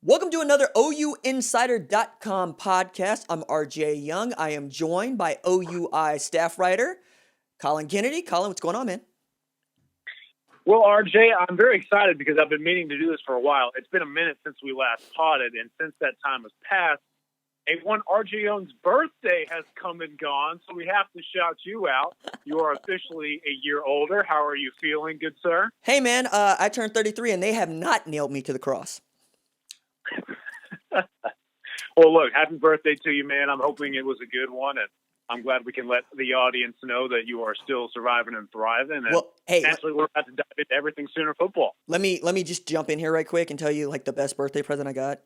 Welcome to another OUinsider.com podcast. I'm RJ Young. I am joined by OUI staff writer Colin Kennedy. Colin, what's going on, man? Well, RJ, I'm very excited because I've been meaning to do this for a while. It's been a minute since we last potted, and since that time has passed, one RJ Young's birthday has come and gone, so we have to shout you out. You are officially a year older. How are you feeling, good sir? Hey, man, I turned 33, and they have not nailed me to the cross. Well, look, happy birthday to you, man. I'm hoping it was a good one, and I'm glad we can let the audience know that you are still surviving and thriving. And naturally, we're about to dive into everything Sooner football. Let me just jump in here right quick and tell you like the best birthday present I got,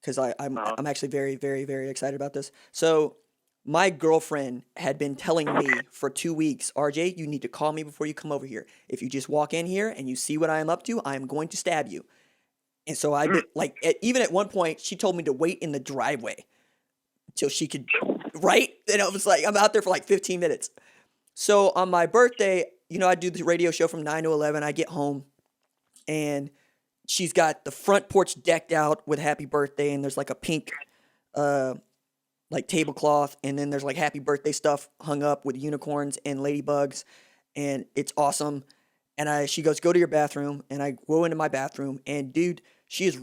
because I'm actually very, very, very excited about this. So my girlfriend had been telling me for 2 weeks, RJ, you need to call me before you come over here. If you just walk in here and you see what I am up to, I am going to stab you. And so even at one point, she told me to wait in the driveway until she could, right? And I was like, I'm out there for like 15 minutes. So on my birthday, I do the radio show from 9 to 11. I get home, and she's got the front porch decked out with happy birthday, and there's like a pink like tablecloth, and then there's like happy birthday stuff hung up with unicorns and ladybugs, and it's awesome. And she goes, go to your bathroom, and I go into my bathroom, and dude, she has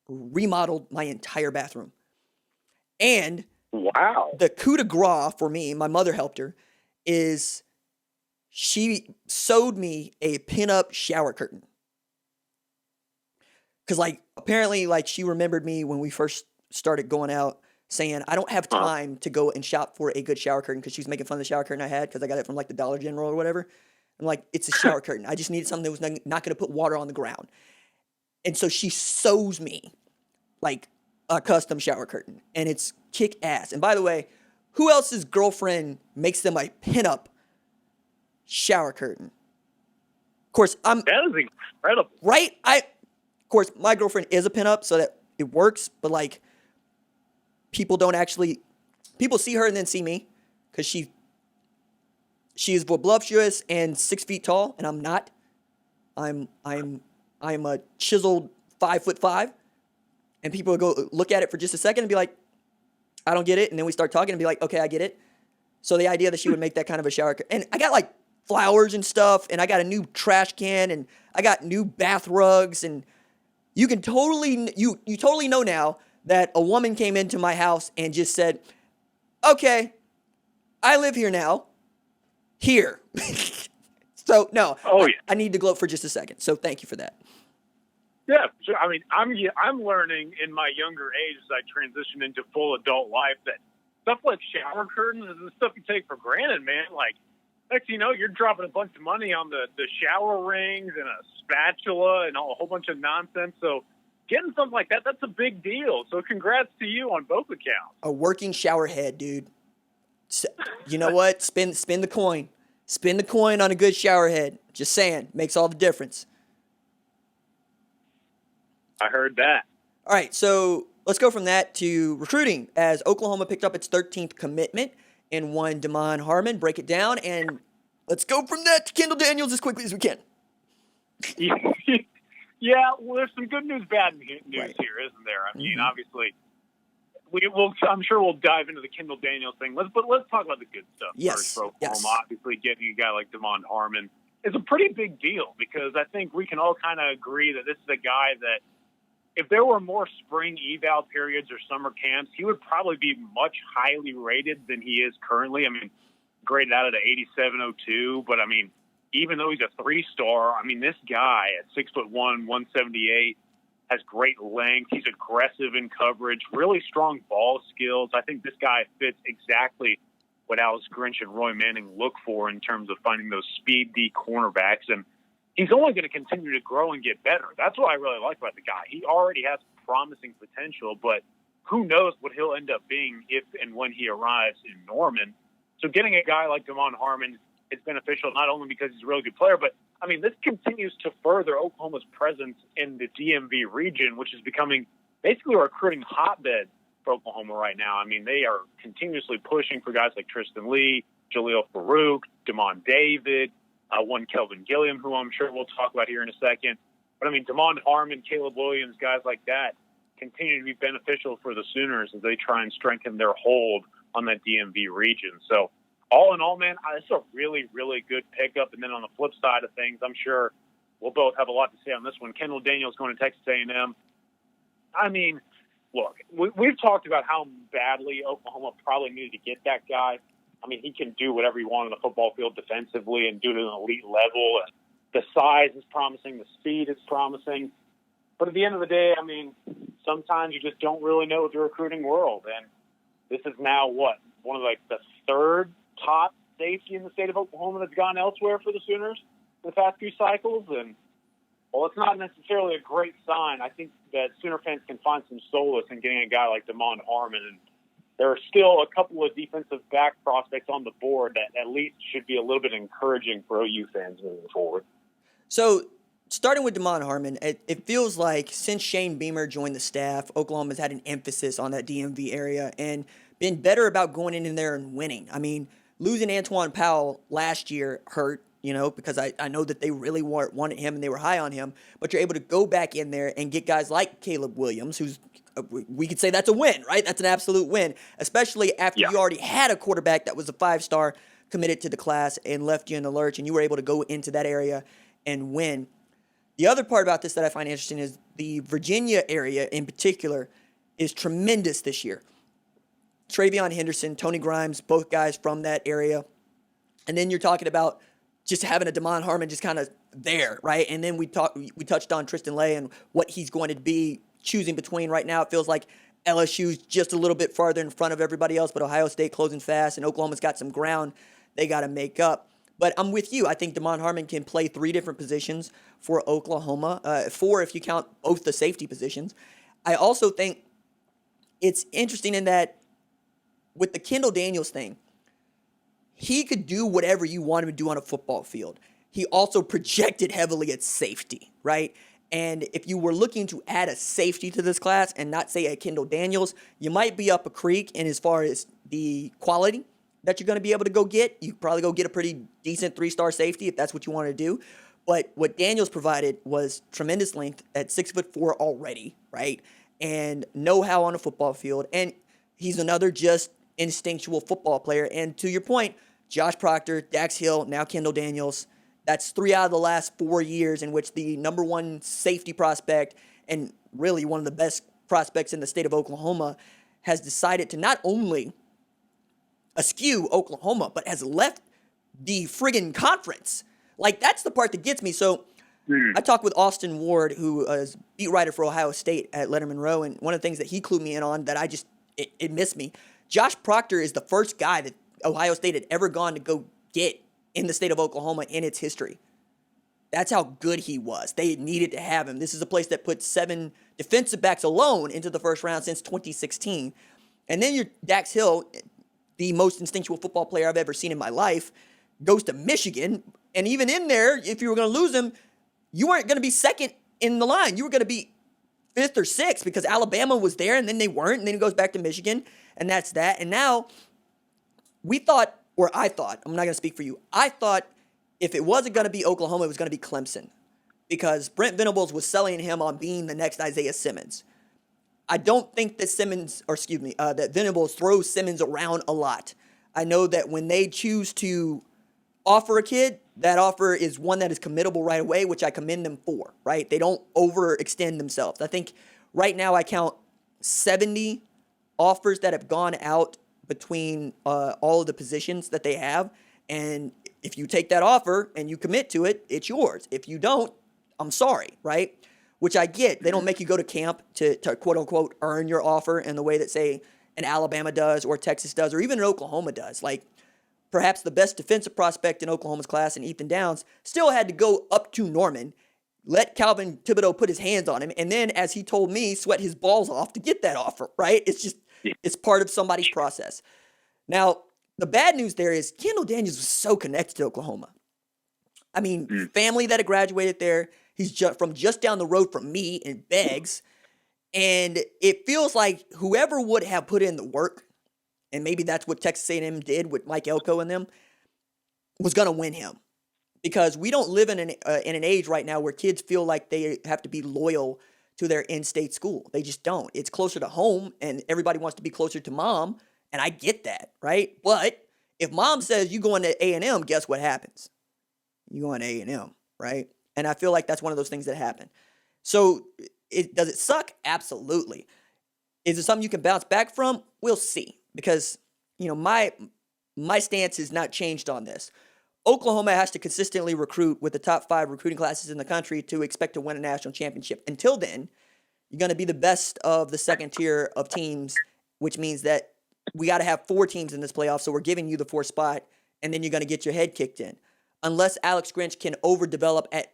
remodeled my entire bathroom. And wow, the coup de grace for me, my mother helped her, is she sewed me a pin-up shower curtain. Because, apparently, she remembered me when we first started going out saying, I don't have time to go and shop for a good shower curtain, because she was making fun of the shower curtain I had because I got it from, the Dollar General or whatever. I'm like, it's a shower curtain. I just needed something that was not going to put water on the ground. And so she sews me, a custom shower curtain. And it's kick-ass. And by the way, who else's girlfriend makes them a pin-up shower curtain? Of course, that is incredible. Right? Of course, my girlfriend is a pin-up, so that it works. But, people see her and then see me. Because she is voluptuous and 6 feet tall, and I'm not. I'm a chiseled 5'5", and people will go look at it for just a second and be like, I don't get it. And then we start talking and be like, okay, I get it. So the idea that she would make that kind of a shower, and I got flowers and stuff, and I got a new trash can, and I got new bath rugs, and you can totally, you totally know now that a woman came into my house and just said, okay, I live here now. Here. So, no. Oh, yeah. I need to gloat for just a second. So, thank you for that. Yeah, sure. I mean, I'm learning in my younger age as I transition into full adult life that stuff like shower curtains is the stuff you take for granted, man. Next thing you know, you're dropping a bunch of money on the shower rings and a spatula and a whole bunch of nonsense. So getting something like that, that's a big deal. So congrats to you on both accounts. A working shower head, dude. You know what? Spin the coin. Spin the coin on a good shower head. Just saying. Makes all the difference. I heard that. All right, so let's go from that to recruiting, as Oklahoma picked up its 13th commitment and won Damond Harmon. Break it down, and let's go from that to Kendall Daniels as quickly as we can. Yeah, well, there's some good news, bad news here, isn't there? I mean, obviously, I'm sure we'll dive into the Kendall Daniels thing. Let's talk about the good stuff first for Oklahoma. Yes. Obviously, getting a guy like Damond Harmon is a pretty big deal, because I think we can all kind of agree that this is a guy that, if there were more spring eval periods or summer camps, he would probably be much highly rated than he is currently. I mean, graded out at an 87.02, but I mean, even though he's a 3-star, I mean, this guy at 6'1", 178, has great length. He's aggressive in coverage, really strong ball skills. I think this guy fits exactly what Alex Grinch and Roy Manning look for in terms of finding those speed D cornerbacks. And he's only going to continue to grow and get better. That's what I really like about the guy. He already has promising potential, but who knows what he'll end up being if and when he arrives in Norman. So getting a guy like Damond Harmon is beneficial, not only because he's a really good player, but, I mean, this continues to further Oklahoma's presence in the DMV region, which is becoming basically a recruiting hotbed for Oklahoma right now. I mean, they are continuously pushing for guys like Tristan Lee, Jaleel Farouk, Damon David, one Kelvin Gilliam, who I'm sure we'll talk about here in a second. But, I mean, Damond Harmon, Caleb Williams, guys like that. continue to be beneficial for the Sooners as they try and strengthen their hold on that DMV region. So all in all, man, it's a really, really good pickup. And then on the flip side of things, I'm sure we'll both have a lot to say on this one. Kendall Daniels going to Texas A&M. I mean, look, we've talked about how badly Oklahoma probably needed to get that guy. I mean, he can do whatever he wants on the football field defensively and do it at an elite level. The size is promising. The speed is promising. But at the end of the day, I mean, sometimes you just don't really know the recruiting world. And this is now one of the third top safety in the state of Oklahoma that's gone elsewhere for the Sooners in the past few cycles. And, well, it's not necessarily a great sign. I think that Sooner fans can find some solace in getting a guy like Damond Harmon. And there are still a couple of defensive back prospects on the board that at least should be a little bit encouraging for OU fans moving forward. So, starting with Damon Harmon, it feels like since Shane Beamer joined the staff, Oklahoma's had an emphasis on that DMV area and been better about going in there and winning. I mean, losing Antoine Powell last year hurt, because I know that they really wanted him and they were high on him, but you're able to go back in there and get guys like Caleb Williams, who's, we could say that's a win, right? That's an absolute win, especially after you already had a quarterback that was a 5-star committed to the class and left you in the lurch, and you were able to go into that area and win. The other part about this that I find interesting is the Virginia area in particular is tremendous this year. Travion Henderson, Tony Grimes, both guys from that area. And then you're talking about just having a Damon Harmon just kind of there, right? And then we touched on Tristan Lay and what he's going to be choosing between right now. It feels like LSU's just a little bit farther in front of everybody else, but Ohio State closing fast, and Oklahoma's got some ground they got to make up. But I'm with you. I think Damon Harmon can play 3 different positions for Oklahoma, 4 if you count both the safety positions. I also think it's interesting in that with the Kendall Daniels thing, he could do whatever you want him to do on a football field. He also projected heavily at safety, right? And if you were looking to add a safety to this class and not say a Kendall Daniels, you might be up a creek in as far as the quality that you're going to be able to go get. You probably go get a pretty decent 3-star safety if that's what you want to do. But what Daniels provided was tremendous length at 6'4" already, right? And know-how on a football field. And he's another just instinctual football player. And to your point, Josh Proctor, Dax Hill, now Kendall Daniels. That's 3 out of the last 4 years in which the number 1 safety prospect and really one of the best prospects in the state of Oklahoma has decided to not only askew Oklahoma, but has left the friggin' conference. Like, that's the part that gets me. So I talked with Austin Ward, who is beat writer for Ohio State at Letterman Row, and one of the things that he clued me in on that it missed me, Josh Proctor is the first guy that Ohio State had ever gone to go get in the state of Oklahoma in its history. That's how good he was. They needed to have him. This is a place that put 7 defensive backs alone into the first round since 2016. And then your Dax Hill, the most instinctual football player I've ever seen in my life, goes to Michigan. And even in there, if you were going to lose him, you weren't going to be second in the line. You were going to be 5th or 6th because Alabama was there and then they weren't. And then he goes back to Michigan, and that's that. And now I thought, I'm not going to speak for you, I thought if it wasn't going to be Oklahoma, it was going to be Clemson because Brent Venables was selling him on being the next Isaiah Simmons. I don't think that that Venables throws Simmons around a lot. I know that when they choose to offer a kid, that offer is one that is committable right away, which I commend them for, right? They don't overextend themselves. I think right now I count 70 offers that have gone out between all of the positions that they have. And if you take that offer and you commit to it, it's yours. If you don't, I'm sorry, right? Which I get. They don't make you go to camp to quote-unquote earn your offer in the way that, say, an Alabama does or Texas does or even an Oklahoma does. Like, perhaps the best defensive prospect in Oklahoma's class, and Ethan Downs, still had to go up to Norman, let Calvin Thibodeau put his hands on him, and then, as he told me, sweat his balls off to get that offer, right? It's part of somebody's process. Now, the bad news there is Kendall Daniels was so connected to Oklahoma. I mean, family that had graduated there. He's from just down the road from me in Beggs. And it feels like whoever would have put in the work, and maybe that's what Texas A&M did with Mike Elko and them, was going to win him. Because we don't live in an age right now where kids feel like they have to be loyal to their in-state school. They just don't. It's closer to home, and everybody wants to be closer to mom, and I get that, right? But if mom says you going to A&M, guess what happens? You going to A&M, right? And I feel like that's one of those things that happen. So does it suck? Absolutely. Is it something you can bounce back from? We'll see. Because, my stance has not changed on this. Oklahoma has to consistently recruit with the top 5 recruiting classes in the country to expect to win a national championship. Until then, you're going to be the best of the second tier of teams, which means that we got to have 4 teams in this playoff, so we're giving you the 4th spot, and then you're going to get your head kicked in. Unless Alex Grinch can overdevelop at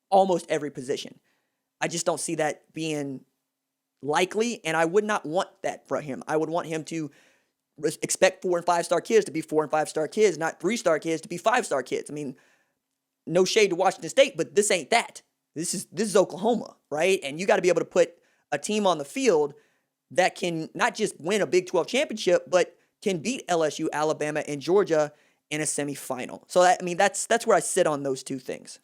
almost every position. I just don't see that being likely, and I would not want that for him. I would want him to expect 4 and 5 star kids to be 4 and 5 star kids, not 3-star kids to be 5-star kids. I mean, no shade to Washington State, but this ain't that. This is Oklahoma, right? And you got to be able to put a team on the field that can not just win a Big 12 championship, but can beat LSU, Alabama, and Georgia in a semifinal. So that's where I sit on those two things.